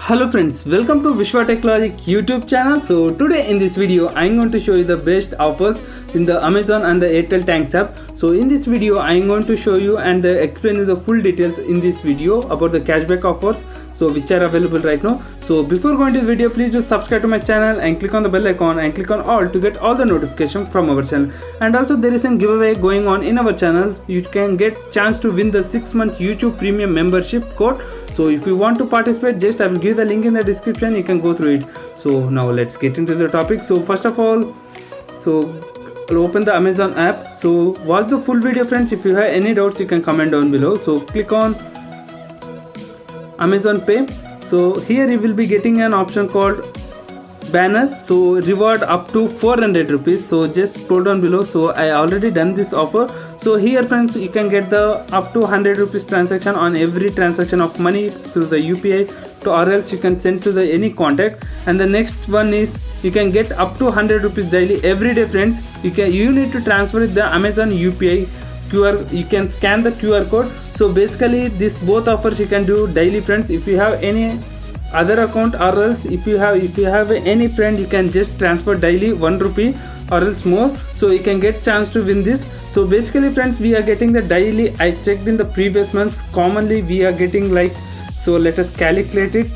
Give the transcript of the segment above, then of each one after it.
Hello friends, welcome to Vishwa Technologic YouTube channel. So today in this video I'm going to show you the best offers in the Amazon and the Airtel Thanks app. So in this video I'm going to show you and explain you the full details in this video about the cashback offers so which are available right now. So before going to the video, please do subscribe to my channel and click on the bell icon and click on all to get all the notifications from our channel. And also there is a giveaway going on in our channel. You can get chance to win the 6-month YouTube premium membership code. So if you want to participate, just I will give the link in the description, you can go through it. So now let's get into the topic. So first of all, so I'll open the Amazon app. So watch the full video friends. If you have any doubts, you can comment down below. So click on Amazon Pay. So here you will be getting an option called banner, so reward up to 400 rupees. So just scroll down below. So I already done this offer. So here friends, you can get the up to 100 rupees transaction on every transaction of money through the UPI to, or else you can send to the any contact. And the next one is you can get up to 100 rupees daily every day friends. You need to transfer it the Amazon UPI QR. You can scan the QR code. So basically this both offers you can do daily friends. If you have any other account or else if you have any friend, you can just transfer daily 1 rupee or else more, so you can get chance to win this. So basically friends, we are getting the daily. I checked in the previous months, commonly we are getting like, so let us calculate it.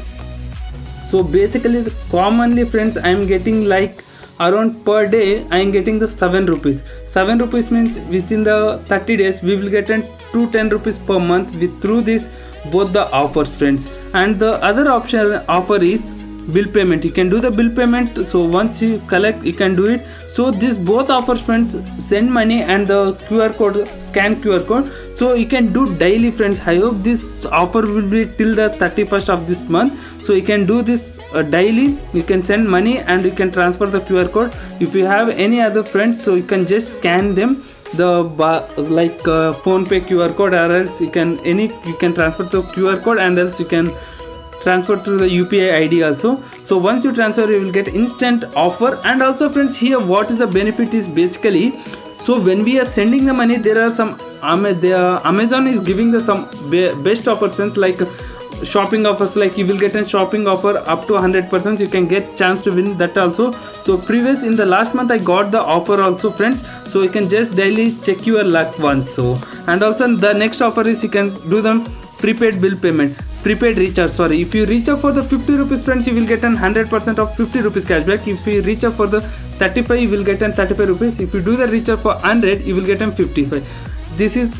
So basically commonly friends, I am getting like around per day I am getting the 7 rupees. 7 rupees means within the 30 days we will get 210 rupees per month with through this both the offers friends. And the other option offer is bill payment. You can do the bill payment. So once you collect, you can do it. So this both offers friends, send money and the QR code, scan QR code. So you can do daily friends. I hope this offer will be till the 31st of this month. So you can do this daily. You can send money and you can transfer the QR code. If you have any other friends, so you can just scan them the phone pay QR code, or else you can transfer the QR code and else you can transfer to the UPI ID also. So once you transfer, you will get instant offer. And also friends, here what is the benefit is basically, so when we are sending the money, there are some Amazon is giving the some best offers friends, like shopping offers, like you will get a shopping offer up to 100%. You can get chance to win that also. So previous in the last month I got the offer also friends. So you can just daily check your luck once. So and also the next offer is you can do the prepaid bill payment, prepaid recharge. Sorry, if you reach out for the 50 rupees friends, you will get 100% of 50 rupees cashback. If you reach out for the 35, you will get 35 rupees. If you do the recharge for 100, you will get 55. This is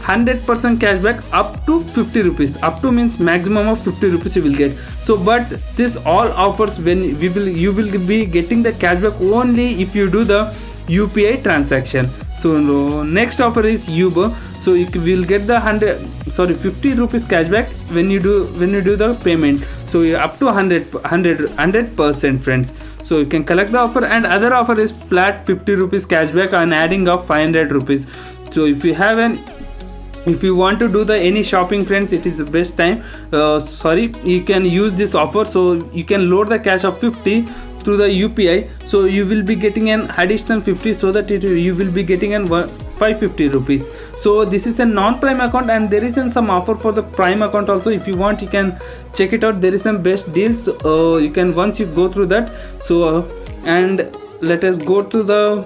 100% cashback up to 50 rupees. Up to means maximum of 50 rupees you will get. So but this all offers when you will be getting the cashback only if you do the UPI transaction. So next offer is Uber. So you will get the 50 rupees cashback when you do the payment. So you're up to 100% friends. So you can collect the offer. And other offer is flat 50 rupees cashback on adding of 500 rupees. So if you want to do the any shopping friends, it is the best time. You can use this offer. So you can load the cash of 50 through the UPI. So you will be getting an additional 50, so that you will be getting an 550 rupees. So this is a non-prime account, and there is some offer for the prime account also. If you want, you can check it out. There is some best deals. You can once you go through that. So and let us go to the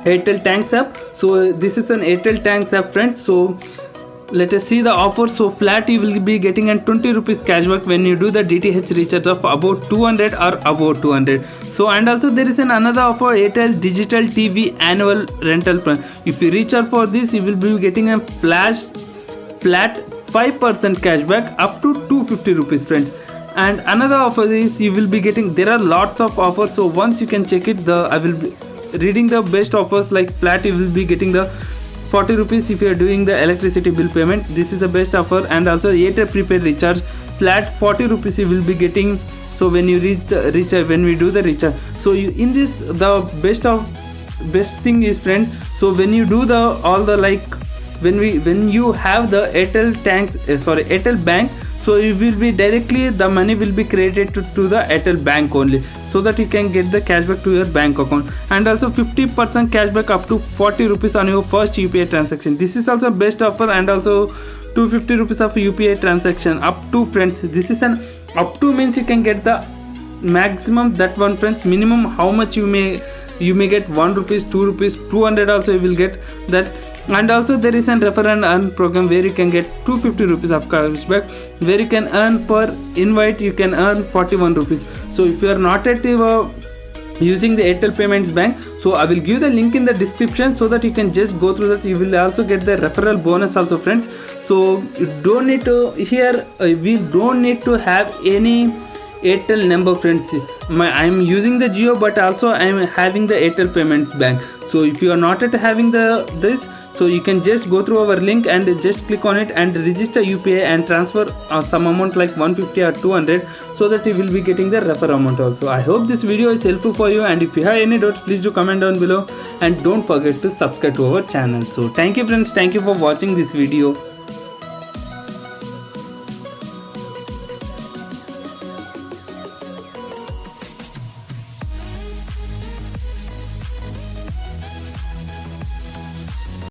Airtel Thanks app. So this is an Airtel Thanks app friends. So let us see the offer. So flat you will be getting an 20 rupees cashback when you do the DTH recharge of about 200 or above 200. So and also there is another offer, Airtel Digital TV annual rental plan. If you reach out for this, you will be getting a flat 5% cashback up to 250 rupees friends. And another offer is you will be getting, there are lots of offers. So once you can check it, I will be reading the best offers. Like flat you will be getting the 40 rupees if you are doing the electricity bill payment. This is the best offer. And also Airtel prepaid recharge, flat 40 rupees you will be getting. So when you when we do the recharge, so in this the best thing is friends. So when you do the all the when you have the Airtel Airtel Bank, so you will be directly the money will be credited to the Airtel Bank only, so that you can get the cashback to your bank account. And also 50% cashback up to 40 rupees on your first UPI transaction. This is also best offer. And also 250 rupees of UPI transaction up to friends. This is an up to means you can get the maximum that one friends. Minimum how much you may get 1 rupees, 2 rupees, 200 also you will get that. And also there is an refer and earn program where you can get 250 rupees of cashback, where you can earn per invite you can earn 41 rupees. So if you are not active using the Airtel Payments Bank, so I will give the link in the description so that you can just go through that. You will also get the referral bonus also friends. So you don't need to here we don't need to have any Airtel number friends. I'm using the Jio, but also I'm having the Airtel Payments Bank. So if you are not yet having this, so you can just go through our link and just click on it and register UPI and transfer some amount like 150 or 200, so that you will be getting the refer amount also. I hope this video is helpful for you, and if you have any doubts, please do comment down below and don't forget to subscribe to our channel. So thank you friends, thank you for watching this video.